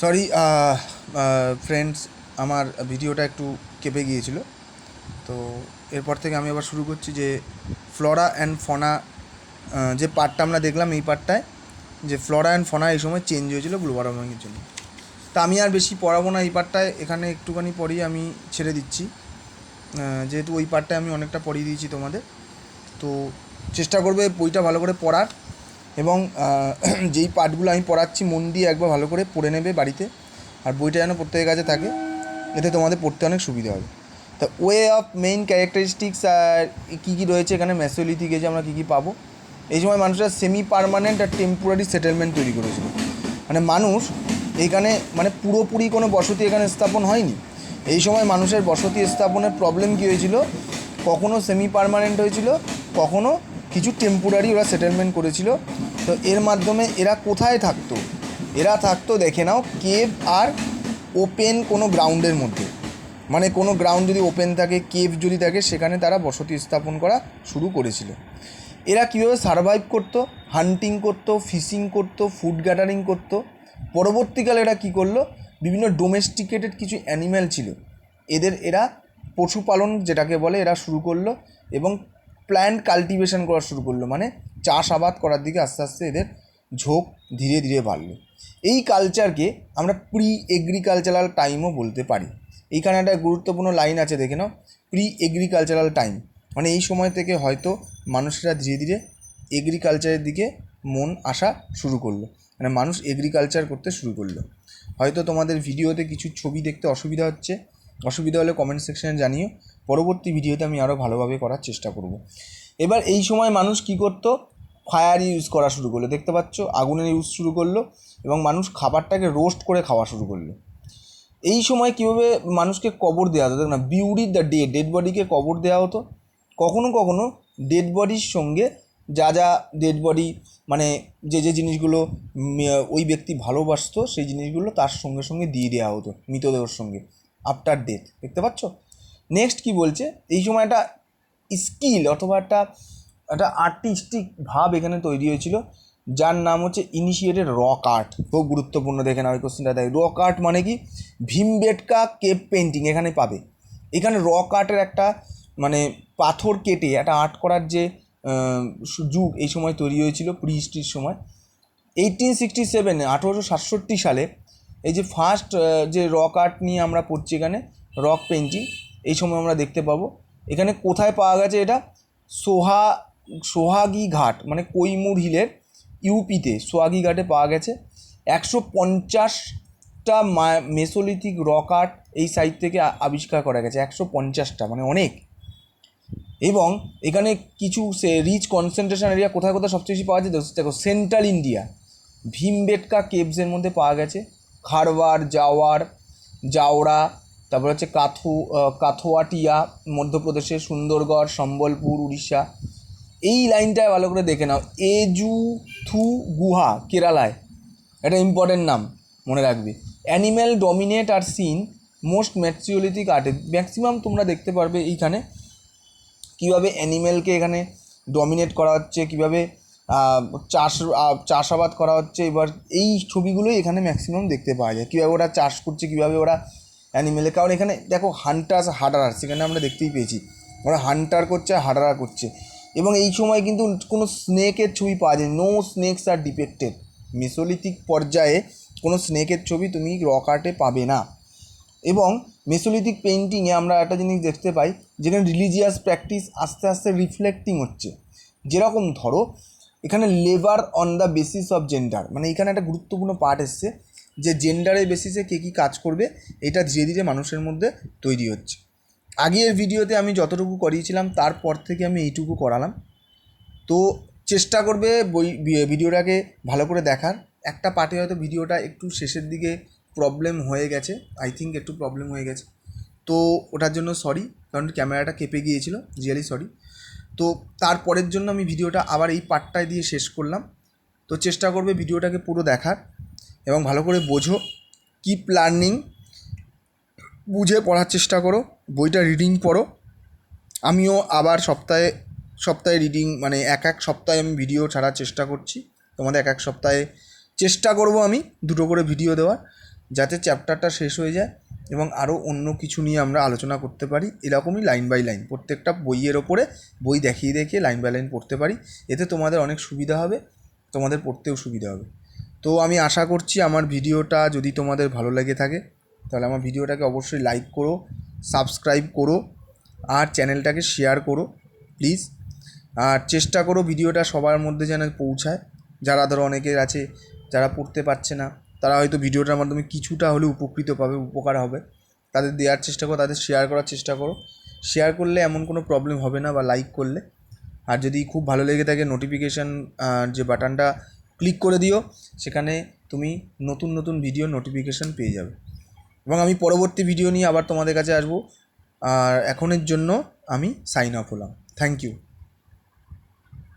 Sorry friends, আমার ভিডিওটা একটু কেঁপে গিয়েছিল। তো এরপর থেকে আমি আবার শুরু করছি যে ফ্লোরা অ্যান্ড ফনা যে পার্টটা আমরা দেখলাম, এই পার্টটায় যে ফ্লোরা অ্যান্ড ফনা এই সময় চেঞ্জ হয়েছিল গ্লোবাল ওয়ার্মিংয়ের জন্য। তা আমি আর বেশি পড়াবো না এই পার্টটায়, এখানে একটুখানি পড়িয়ে আমি ছেড়ে দিচ্ছি, যেহেতু ওই পার্টটায় আমি অনেকটা পড়িয়ে দিয়েছি তোমাদের। তো চেষ্টা করবে বইটা ভালো করে পড়ার, এবং যেই পার্টগুলো আমি পড়াচ্ছি মন দিয়ে একবার ভালো করে পড়ে নেবে বাড়িতে, আর বইটা যেন প্রত্যেকের কাছে থাকে, এতে তোমাদের পড়তে অনেক সুবিধা হবে। তা ওয়ে অফ মেইন ক্যারেক্টারিস্টিক্স আর কী কী রয়েছে এখানে মেসোলিথিক এজে আমরা কী কী পাবো। এই সময় মানুষরা সেমি পারমানেন্ট আর টেম্পোরারি সেটেলমেন্ট তৈরি করেছিল, মানে মানুষ এইখানে মানে পুরোপুরি কোনো বসতি এখানে স্থাপন হয়নি। এই সময় মানুষের বসতি স্থাপনের প্রবলেম কী হয়েছিল, কখনো সেমি পারমানেন্ট হয়েছিল, কখনো কিছু টেম্পোরারি ওরা সেটেলমেন্ট করেছিল। তো এর মাধ্যমে এরা কোথায় থাকতো, এরা থাকতো দেখে নাও কেভ আর ওপেন কোনো গ্রাউন্ডের মধ্যে, মানে কোনো গ্রাউন্ড যদি ওপেন থাকে, কেভ যদি থাকে, সেখানে তারা বসতি স্থাপন করা শুরু করেছিল। এরা কীভাবে সারভাইভ করতো, হান্টিং করতো, ফিশিং করতো, ফুড গ্যাদারিং করতো। পরবর্তীকালে এরা কী করলো, বিভিন্ন ডোমেস্টিকেটেড কিছু অ্যানিম্যাল ছিল, এরা পশুপালন যেটাকে বলে এরা শুরু করলো, এবং প্ল্যান্ট কাল্টিভেশন করা শুরু করলো, মানে চাষাবাদ করার দিকে আস্তে আস্তে এদের ঝোঁক ধীরে ধীরে বাড়লো। এই কালচারকে আমরা প্রি এগ্রিকালচারাল টাইমও বলতে পারি। এইখানে একটা গুরুত্বপূর্ণ লাইন আছে, দেখে নাও, প্রি এগ্রিকালচারাল টাইম, মানে এই সময় থেকে হয়তো মানুষরা ধীরে ধীরে এগ্রিকালচারের দিকে মন আসা শুরু করলো, মানে মানুষ এগ্রিকালচার করতে শুরু করলো। হয়তো তোমাদের ভিডিওতে কিছু ছবি দেখতে অসুবিধা হলে কমেন্ট সেকশানে জানিও, পরবর্তী ভিডিওতে আমি আরও ভালোভাবে করার চেষ্টা করব। এবার এই সময় মানুষ কী করতো, ফায়ার ইউজ করা শুরু করলো, দেখতে পাচ্ছ আগুনের ইউজ শুরু করলো, এবং মানুষ খাবারটাকে রোস্ট করে খাওয়া শুরু করলো। এই সময় কীভাবে মানুষকে কবর দেওয়া হতো, দেখ না, বিউরি দ্য ডেড বডিকে কবর দেওয়া হতো। কখনো কখনো ডেড বডির সঙ্গে যা ডেড বডি, মানে যে জিনিসগুলো ওই ব্যক্তি ভালোবাসতো, সেই জিনিসগুলো তার সঙ্গে সঙ্গে দিয়ে দেওয়া হতো মৃতদেহের সঙ্গে আফটার ডেথ, দেখতে পাচ্ছ। নেক্সট কি বলছে, এই সময় একটা স্কিল অথবা একটা আর্টিস্টিক ভাব এখানে তৈরি হয়েছিল, যার নাম হচ্ছে ইনিশিয়েটেড রক আর্ট। খুব গুরুত্বপূর্ণ, দেখে না ওই কোশ্চেনটা দেয়। রক আর্ট মানে কি, ভীমবেটকা কেভ পেন্টিং এখানে পাবে। এখানে রক আর্টের একটা মানে পাথর কেটে একটা আর্ট করার যে যুগ এই সময় তৈরি হয়েছিল, প্রি হিস্ট্রির সময়। 1867 সালে এই যে ফার্স্ট যে রক আর্ট নিয়ে আমরা পড়ছি, এখানে রক পেন্টিং এই সময় আমরা দেখতে পাবো। এখানে কোথায় পাওয়া গেছে, এটা সোহাগী ঘাট, মানে কৈমুর হিলের ইউপিতে সোহাগী ঘাটে পাওয়া গেছে। 150টা মেসোলিথিক রক আর্ট এই সাইট থেকে আবিষ্কার করা গেছে, 150টা, মানে অনেক। এবং এখানে কিছু রিচ কনসেন্ট্রেশন এরিয়া কোথায় কোথায় সবচেয়ে বেশি পাওয়া যায়, দেখো সেন্ট্রাল ইন্ডিয়া ভীমবেটকা কেভসের মধ্যে পাওয়া গেছে, খারওয়ার, জাওড়া, তারপর হচ্ছে কাথোয়াটিয়া মধ্যপ্রদেশের, সুন্দরগড়, সম্বলপুর, উড়িষ্যা। এই লাইনটায় ভালো করে দেখে নাও, এজুথু গুহা কেরালায়, এটা ইম্পর্টেন্ট নাম, মনে রাখবে। অ্যানিম্যাল ডমিনেট আর সিন মোস্ট ম্যাচিওলিথিক আর্টে, ম্যাক্সিমাম তোমরা দেখতে পারবে এইখানে কীভাবে অ্যানিম্যালকে এখানে ডমিনেট করা হচ্ছে, কীভাবে চাষাবাদ করা হচ্ছে। এবার এই ছবিগুলোই এখানে ম্যাক্সিমাম দেখতে পাওয়া যায়, কীভাবে ওরা চাষ করছে, কীভাবে ওরা অ্যানিমেলে, কারণ এখানে দেখো হান্টার্স হাডারার, সেখানে আমরা দেখতেই পেয়েছি ওরা হান্টার করছে, হাডারা করছে। এবং এই সময় কিন্তু কোনো স্নেকের ছবি পাওয়া যায়, নো স্নেকস আর ডিপেক্টেড। মেসোলিথিক পর্যায়ে কোনো স্নেকের ছবি তুমি রক আর্টে পাবে না। এবং মেসোলিথিক পেন্টিংয়ে আমরা একটা জিনিস দেখতে পাই, যেখানে রিলিজিয়াস প্র্যাকটিস আস্তে আস্তে রিফ্লেক্টিং হচ্ছে। যেরকম ধরো এখানে labour on the basis of gender, মানে এখানে একটা গুরুত্বপূর্ণ পার্ট এসছে যে জেন্ডারের বেসিসে কে কী কাজ করবে, এটা ধীরে ধীরে মানুষের মধ্যে তৈরি হচ্ছে। আগের ভিডিওতে আমি যতটুকু করিয়েছিলাম তারপর থেকে আমি এইটুকু করালাম। তো চেষ্টা করবে ভিডিওটাকে ভালো করে দেখার। একটা পার্টে হয়তো ভিডিওটা একটু শেষের দিকে প্রবলেম হয়ে গেছে, আই থিঙ্ক একটু প্রবলেম হয়ে গেছে, তো ওটার জন্য সরি, কারণ ক্যামেরাটা কেঁপে গিয়েছিল, রিয়েলি সরি। তো তারপরের জন্য আমি ভিডিওটা আবার এই পার্টটায় দিয়ে শেষ করলাম। তো চেষ্টা করবে ভিডিওটাকে পুরো দেখার এবং ভালো করে বোঝো, কিপ লার্নিং, বুঝে পড়ার চেষ্টা করো, বইটা রিডিং পড়ো। আমিও আবার সপ্তাহে রিডিং, মানে এক সপ্তাহে আমি ভিডিও ছাড়ার চেষ্টা করছি, তোমাদের এক সপ্তাহে চেষ্টা করব আমি 2টো করে ভিডিও দেওয়ার। যাতে চ্যাপ্টারটা শেষ হয়ে যায় এবং আরও অন্য কিছু নিয়ে আমরা আলোচনা করতে পারি। এরকমই লাইন বাই লাইন প্রত্যেকটা বইয়ের ওপরে বই দেখিয়ে দেখিয়ে লাইন বাই লাইন পড়তে পারি। এতে তোমাদের অনেক সুবিধা হবে, তোমাদের পড়তেও সুবিধা হবে। তো আমি আশা করছি আমার ভিডিওটা যদি তোমাদের ভালো লেগে থাকে তাহলে আমার ভিডিওটাকে অবশ্যই লাইক করো, সাবস্ক্রাইব করো আর চ্যানেলটাকে শেয়ার করো প্লিজ। আর চেষ্টা করো ভিডিওটা সবার মধ্যে যেন পৌঁছায়। যারা ধরো অনেকের আছে যারা পড়তে পারছে না, তারা হয়তো ভিডিওটার মাধ্যমে কিছুটা হলেও উপকৃত পাবে, উপকার হবে, তাদের দেওয়ার চেষ্টা করো, তাদের শেয়ার করার চেষ্টা করো। শেয়ার করলে এমন কোনো প্রবলেম হবে না, বা লাইক করলে। আর যদি খুব ভালো লেগে থাকে নোটিফিকেশান যে বাটনটা ক্লিক করে দিও, সেখানে তুমি নতুন নতুন ভিডিও নোটিফিকেশান পেয়ে যাবে এবং আমি পরবর্তী ভিডিও নিয়ে আবার তোমাদের কাছে আসবো। আর এখনের জন্য আমি সাইন অফ হলাম। Thank you.